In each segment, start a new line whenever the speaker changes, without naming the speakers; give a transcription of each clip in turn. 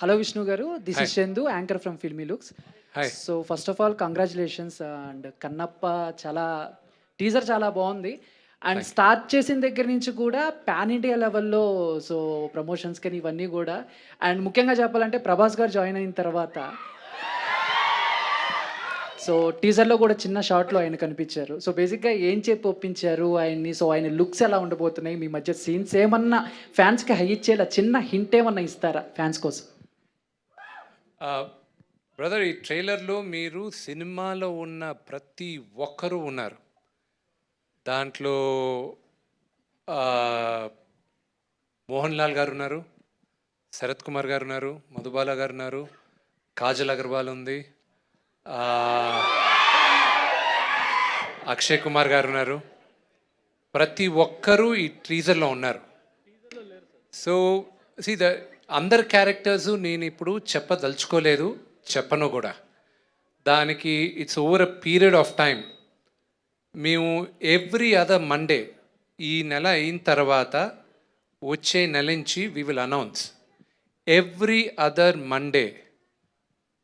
Hello Vishnu garu, this
Hi.
is Chendu, anchor from Filmy Looks.
Hi.
So first of all, congratulations and Kannappa చాలా teaser చాలా బాగుంది. And
Thank you.
Start చేసిన దగ్గర నుంచి కూడా pan India లెవెల్‌లో so promotions కానీ ఇవన్నీ కూడా అండ్ ముఖ్యంగా చెప్పాలంటే ప్రభాస్ గారు జాయిన్ అయిన తర్వాత సో టీజర్‌లో కూడా చిన్న షార్ట్‌లో ఆయన కనిపించారు. సో బేసిక్‌గా ఏం చెప్పి ఒప్పించారు ఆయన్ని? సో ఆయన లుక్స్ ఎలా ఉండబోతున్నాయి? మీ మధ్య సీన్స్ ఏమన్నా ఫ్యాన్స్‌కి హై ఇచ్చేలా చిన్న హింట్ ఏమన్నా ఇస్తారా ఫ్యాన్స్ కోసం?
బ్రదర్, ఈ ట్రైలర్లో మీరు సినిమాలో ఉన్న ప్రతి ఒక్కరూ ఉన్నారు. దాంట్లో మోహన్ లాల్ గారు ఉన్నారు, శరత్ కుమార్ గారు ఉన్నారు, మధుబాల గారు ఉన్నారు, కాజల్ అగర్వాల్ ఉంది, అక్షయ్ కుమార్ గారు ఉన్నారు. ప్రతి ఒక్కరూ ఈ టీజర్లో ఉన్నారు. సో సి ద అందరు క్యారెక్టర్స్ నేను ఇప్పుడు చెప్పదలుచుకోలేదు, చెప్పను కూడా. దానికి it's over a period of time. మేము ఎవ్రీ అదర్ మండే, ఈ నెల అయిన తర్వాత వచ్చే నెల నుంచి we will announce every other Monday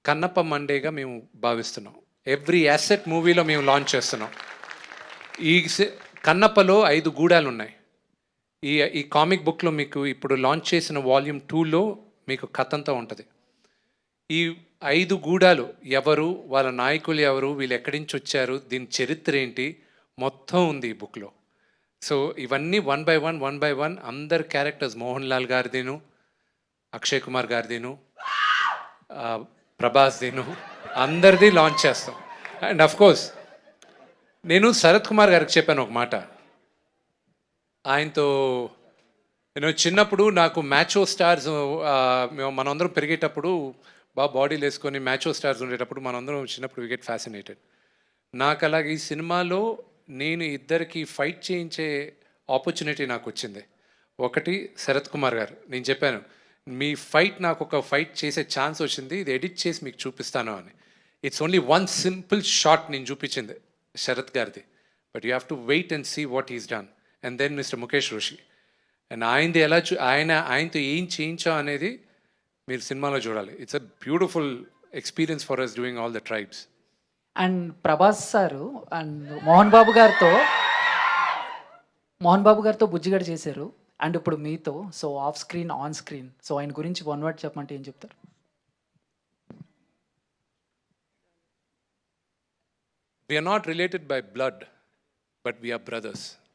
Kannappa మండేగా మేము భావిస్తున్నాం. ఎవ్రీ యాసెట్ మూవీలో మేము లాంచ్ చేస్తున్నాం. ఈ కన్నప్పలో 5 గూడాలు ఉన్నాయి. ఈ కామిక్ బుక్లో మీకు ఇప్పుడు లాంచ్ చేసిన వాల్యూమ్ 2లో మీకు కథంతా ఉంటుంది. ఈ 5 గూడాలు ఎవరు, వాళ్ళ నాయకులు ఎవరు, వీళ్ళు ఎక్కడి నుంచి వచ్చారు, దీని చరిత్ర ఏంటి, మొత్తం ఉంది ఈ బుక్లో. సో ఇవన్నీ వన్ బై వన్ అందరు క్యారెక్టర్స్, మోహన్ లాల్ గారిదిను, అక్షయ్ కుమార్ గారిదిను, ప్రభాస్దిను, అందరిది లాంచ్ చేస్తాం. అండ్ అఫ్కోర్స్ నేను శరత్ కుమార్ గారికి చెప్పాను ఒక మాట. ఆయనతో నేను చిన్నప్పుడు నాకు మ్యాచో స్టార్స్, మనందరం పెరిగేటప్పుడు బాగా బాడీలు వేసుకొని మ్యాచో స్టార్స్ ఉండేటప్పుడు మనందరం చిన్నప్పుడు వి గెట్ ఫ్యాసినేటెడ్. నాకు అలాగే ఈ సినిమాలో నేను ఇద్దరికి ఫైట్ చేయించే ఆపర్చునిటీ నాకు వచ్చింది. ఒకటి శరత్ కుమార్ గారు, నేను చెప్పాను మీ ఫైట్, నాకు ఒక ఫైట్ చేసే ఛాన్స్ వచ్చింది, ఇది ఎడిట్ చేసి మీకు చూపిస్తాను అని. It's only one simple shot నేను చూపించింది శరత్ గారిది, but you have to wait and see what is done. And then mister Mukesh Rishi, and ఆయనది ఎలా ఆయనతో ఏం చేయించాం అనేది మీరు సినిమాలో చూడాలి. It's a beautiful experience for us doing all the tribes.
And Prabhas sir and Mohan Babu గారితో బుజ్జిగాడు చేశారు. అండ్ ఇప్పుడు మీతో so off screen, on screen, so ఆయన గురించి వన్ వర్డ్ చెప్పమంటే ఏం చెప్తారు?
We are not related by blood, but we are brothers.